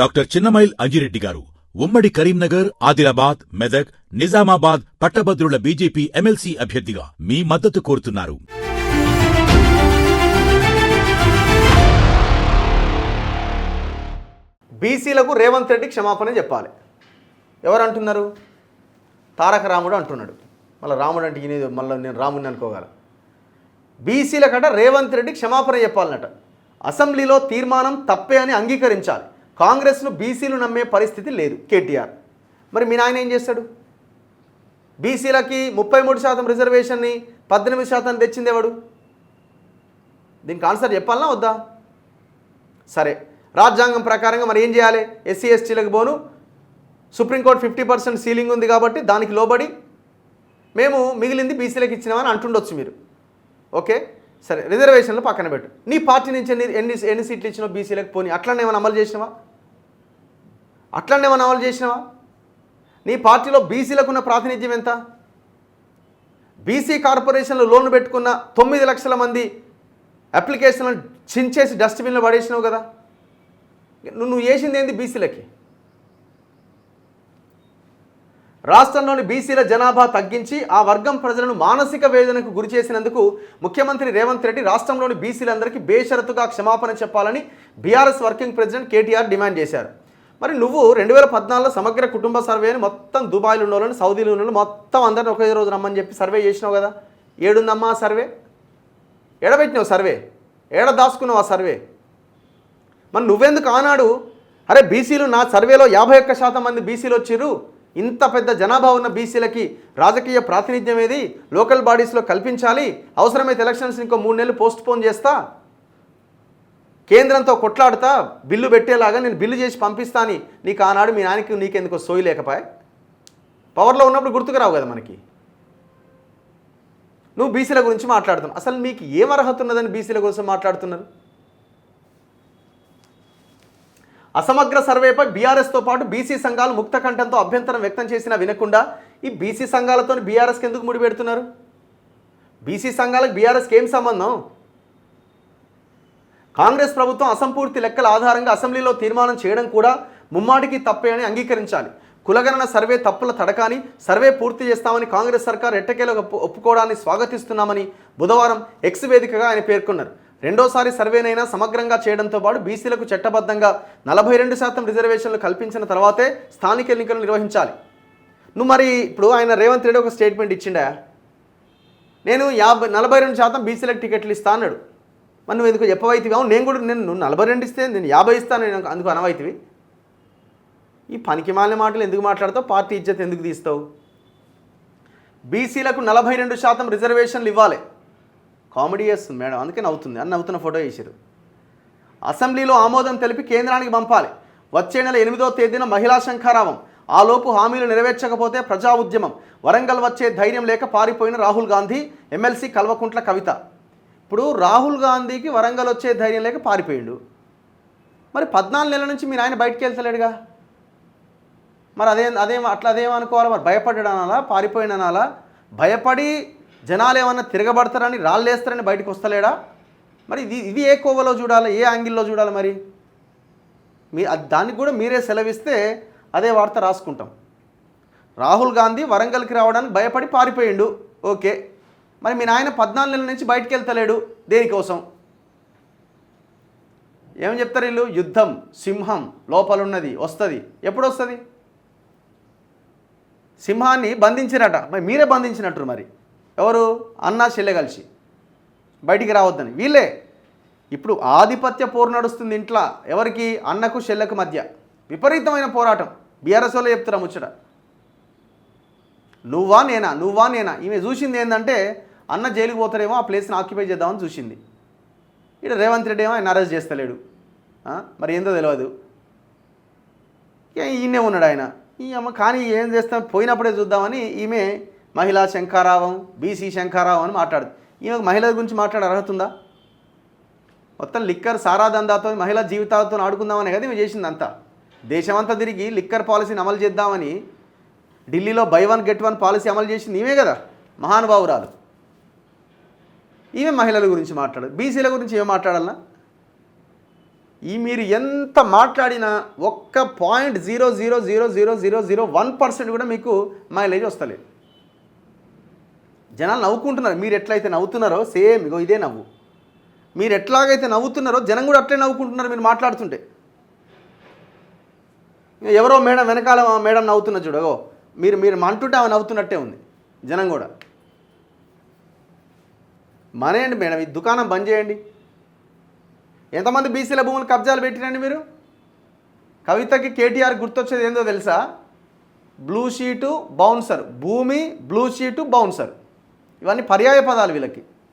Doctor Chinnamail Anji Reddy గారు ఉమ్మడి కరీంనగర్, ఆదిలాబాద్, మెదక్, నిజామాబాద్ పట్టభద్రుల బీజేపీ ఎమ్మెల్సీ అభ్యర్థిగా మీ మద్దతు కోరుతున్నారు. బీసీలకు రేవంత్ రెడ్డి క్షమాపణ చెప్పాలి. ఎవరు అంటున్నారు? తారక రాముడు అంటున్నాడు. మళ్ళీ రాముడు అంటే ఈయన మళ్ళీ నేను రాముడిని అనుకోగల. బీసీలకట రేవంత్ రెడ్డి క్షమాపణ చెప్పాలన్నట. అసెంబ్లీలో తీర్మానం తప్పే అని అంగీకరించాలి. కాంగ్రెస్ను బీసీలు నమ్మే పరిస్థితి లేదు కేటీఆర్. మరి మీ నాయన ఏం చేస్తాడు? బీసీలకి 33% రిజర్వేషన్ని 18% తెచ్చింది ఎవడు? దీనికి ఆన్సర్ చెప్పాలనా వద్దా? సరే, రాజ్యాంగం ప్రకారంగా మరి ఏం చేయాలి? ఎస్సీ ఎస్టీలకు పోను సుప్రీంకోర్టు 50% సీలింగ్ ఉంది కాబట్టి దానికి లోబడి మేము మిగిలింది బీసీలకు ఇచ్చినామని అంటుండొచ్చు మీరు. ఓకే సరే, రిజర్వేషన్లు పక్కన పెట్టు. నీ పార్టీ నుంచి ఎన్ని సీట్లు ఇచ్చినావు బీసీలకు? పోనీ అట్లనే ఏమైనా అమలు చేసినావా? నీ పార్టీలో బీసీలకు ఉన్న ప్రాతినిధ్యం ఎంత? బీసీ కార్పొరేషన్లో లోన్లు పెట్టుకున్న 9 లక్షల మంది అప్లికేషన్లు చించేసి డస్ట్బిన్లో పడేసినావు కదా. నువ్వు చేసింది ఏంది బీసీలకి? రాష్ట్రంలోని బీసీల జనాభా తగ్గించి ఆ వర్గం ప్రజలను మానసిక వేదనకు గురి చేసినందుకు ముఖ్యమంత్రి రేవంత్ రెడ్డి రాష్ట్రంలోని బీసీలందరికీ బేషరతుగా క్షమాపణ చెప్పాలని BRS working president KTR demand చేశారు. మరి నువ్వు 2014లో సమగ్ర కుటుంబ సర్వేని మొత్తం దుబాయ్లో ఉన్న వాళ్ళని, సౌదీలో ఉన్న వాళ్ళు మొత్తం అందరిని ఒకే రోజు రమ్మని చెప్పి సర్వే చేసినావు కదా. ఏడుందమ్మా ఆ సర్వే? ఎడబెట్టినావు సర్వే? ఏడ దాచుకున్నావు ఆ సర్వే? మరి నువ్వెందుకు ఆనాడు అరే బీసీలు నా సర్వేలో 51% మంది బీసీలు వచ్చిర్రు, ఇంత పెద్ద జనాభా ఉన్న బీసీలకి రాజకీయ ప్రాతినిధ్యం ఏది, లోకల్ బాడీస్లో కల్పించాలి, అవసరమైతే ఎలక్షన్స్ ఇంకో 3 నెలలు పోస్ట్ పోన్ చేస్తా, కేంద్రంతో కొట్లాడుతా, బిల్లు పెట్టేలాగా నేను బిల్లు చేసి పంపిస్తాను నీకు ఆనాడు మీ నాయనకి నీకెందుకో సోయి లేకపోయా? పవర్లో ఉన్నప్పుడు గుర్తుకు రావు కదా మనకి. నువ్వు బీసీల గురించి మాట్లాడుతున్నావు. అసలు మీకు ఏం అర్హత ఉన్నదని బీసీల కోసం మాట్లాడుతున్నారు? అసమగ్ర సర్వేపై బీఆర్ఎస్తో పాటు బీసీ సంఘాలు ముక్త కంఠంతో అభ్యంతరం వ్యక్తం చేసినా వినకుండా ఈ బీసీ సంఘాలతో బీఆర్ఎస్కి ఎందుకు ముడిపెడుతున్నారు? బీసీ సంఘాలకు బీఆర్ఎస్కి ఏం సంబంధం? కాంగ్రెస్ ప్రభుత్వం అసంపూర్తి లెక్కల ఆధారంగా అసెంబ్లీలో తీర్మానం చేయడం కూడా ముమ్మాటికి తప్పే అని అంగీకరించాలి. కులగణన సర్వే తప్పుల తడకాని సర్వే పూర్తి చేస్తామని కాంగ్రెస్ సర్కార్ ఎట్టకేలకు ఒప్పుకోవడాన్ని స్వాగతిస్తున్నామని బుధవారం ఎక్స్ వేదికగా ఆయన పేర్కొన్నారు. రెండోసారి సర్వేనైనా సమగ్రంగా చేయడంతో పాటు బీసీలకు చట్టబద్ధంగా 42% రిజర్వేషన్లు కల్పించిన తర్వాతే స్థానిక ఎన్నికలు నిర్వహించాలి. నువ్వు మరి ఇప్పుడు ఆయన రేవంత్ రెడ్డి ఒక స్టేట్మెంట్ ఇచ్చిండా, నేను 42% బీసీలకు టికెట్లు ఇస్తా అన్నాడు. మరి నువ్వు ఎందుకు చెప్పవైతివి? అవును, నేను 42 ఇస్తే నేను 50 ఇస్తాను, నేను అందుకు అనవైతివి. ఈ పనికి మాలిన మాటలు ఎందుకు మాట్లాడతావు? పార్టీ ఇజ్జత్ ఎందుకు తీస్తావు? బీసీలకు 42% రిజర్వేషన్లు ఇవ్వాలి. కామెడీ చేస్తుంది మేడం, అందుకే నవ్వుతుంది అని నవ్వుతున్న ఫోటో వేసారు. అసెంబ్లీలో ఆమోదం తెలిపి కేంద్రానికి పంపాలి. వచ్చే నెల 8వ తేదీన మహిళా శంఖారావం. ఆలోపు హామీలు నెరవేర్చకపోతే ప్రజా ఉద్యమం. వరంగల్ వచ్చే ధైర్యం లేక పారిపోయిన రాహుల్ గాంధీ, ఎమ్మెల్సీ కల్వకుంట్ల కవిత. ఇప్పుడు రాహుల్ గాంధీకి వరంగల్ వచ్చే ధైర్యం లేక పారిపోయిండు. మరి 14 నెలల నుంచి మీరు ఆయన బయటికి వెళ్తలేడుగా. మరి అదేం అనుకోవాలి? మరి భయపడ్డాడు అనాలా, పారిపోయిన అనాలా? భయపడి జనాలు ఏమన్నా తిరగబడతారని, రాళ్ళేస్తారని బయటకు వస్తలేడా? మరి ఇది ఏ కోవలో చూడాలి, ఏ యాంగిల్లో చూడాలి? మరి దానికి కూడా మీరే సెలవిస్తే అదే వార్త రాసుకుంటాం. రాహుల్ గాంధీ వరంగల్కి రావడానికి భయపడి పారిపోయిండు, ఓకే. మరి మీ నాయన 14 నెలల నుంచి బయటికి వెళ్తలేడు, దేనికోసం? ఏమని చెప్తారు వీళ్ళు? యుద్ధం, సింహం లోపలున్నది, వస్తుంది. ఎప్పుడు వస్తుంది? సింహాన్ని బంధించినట, మరి మీరే బంధించినట్టు. మరి ఎవరు? అన్న చెల్లె కలిసి బయటికి రావద్దని వీళ్ళే. ఇప్పుడు ఆధిపత్య పోరు నడుస్తుంది ఇంట్లో. ఎవరికి? అన్నకు చెల్లెకు మధ్య విపరీతమైన పోరాటం. బీఆర్ఎస్ వాళ్ళు చెప్తారా ముచ్చట? నువ్వా నేనా? ఈమె చూసింది ఏంటంటే అన్న జైలుకి పోతారేమో, ఆ ప్లేస్ని ఆక్యుపై చేద్దామని చూసింది. ఇక్కడ రేవంత్ రెడ్డి ఏమో ఆయన అరెస్ట్ చేస్తలేడు. మరి ఏందో తెలియదు, ఈయనే ఉన్నాడు ఆయన. ఈ అమ్మ కానీ ఏం చేస్తాం, పోయినప్పుడే చూద్దామని ఈమె మహిళా శంఖారావం, బీసీ శంఖారావం అని మాట్లాడుతుంది. ఈమెకు మహిళల గురించి మాట్లాడే అర్హత ఉందా? మొత్తం లిక్కర్ సారా దందాతో మహిళా జీవితాలతో ఆడుకుందామనే కదా ఈమె చేసింది అంతా. దేశమంతా తిరిగి లిక్కర్ పాలసీని అమలు చేద్దామని ఢిల్లీలో బై 1 గెట్ 1 పాలసీ అమలు చేసింది ఈమె కదా, మహానుభావురాలు. ఈమె మహిళల గురించి మాట్లాడదు, బీసీల గురించి ఏం మాట్లాడాలన్నా? ఈ మీరు ఎంత మాట్లాడినా ఒక్క 0.0000001% కూడా మీకు మైలేజ్ వస్తలేదు. జనాలు నవ్వుకుంటున్నారు. మీరు ఎట్లయితే నవ్వుతున్నారో సేమ్ ఇగో ఇదే నవ్వు. మీరు ఎట్లాగైతే నవ్వుతున్నారో జనం కూడా అట్లే నవ్వుకుంటున్నారు మీరు మాట్లాడుతుంటే. ఎవరో మేడం వెనకాల మేడం నవ్వుతున్నారు చూడగో, మీరు అంటుంటే ఆమె నవ్వుతున్నట్టే ఉంది జనం కూడా. మానేయండి మేడం, ఈ దుకాణం బంద్ చేయండి. ఎంతమంది బీసీల భూములు కబ్జాలు పెట్టినండి మీరు? కవితకి కేటీఆర్ గుర్తొచ్చేది ఏందో తెలుసా? బ్లూ షీటు బౌన్సర్, భూమి బ్లూ షీటు బౌన్సర్, ఇవన్నీ పర్యాయ పదాలు వీళ్ళకి.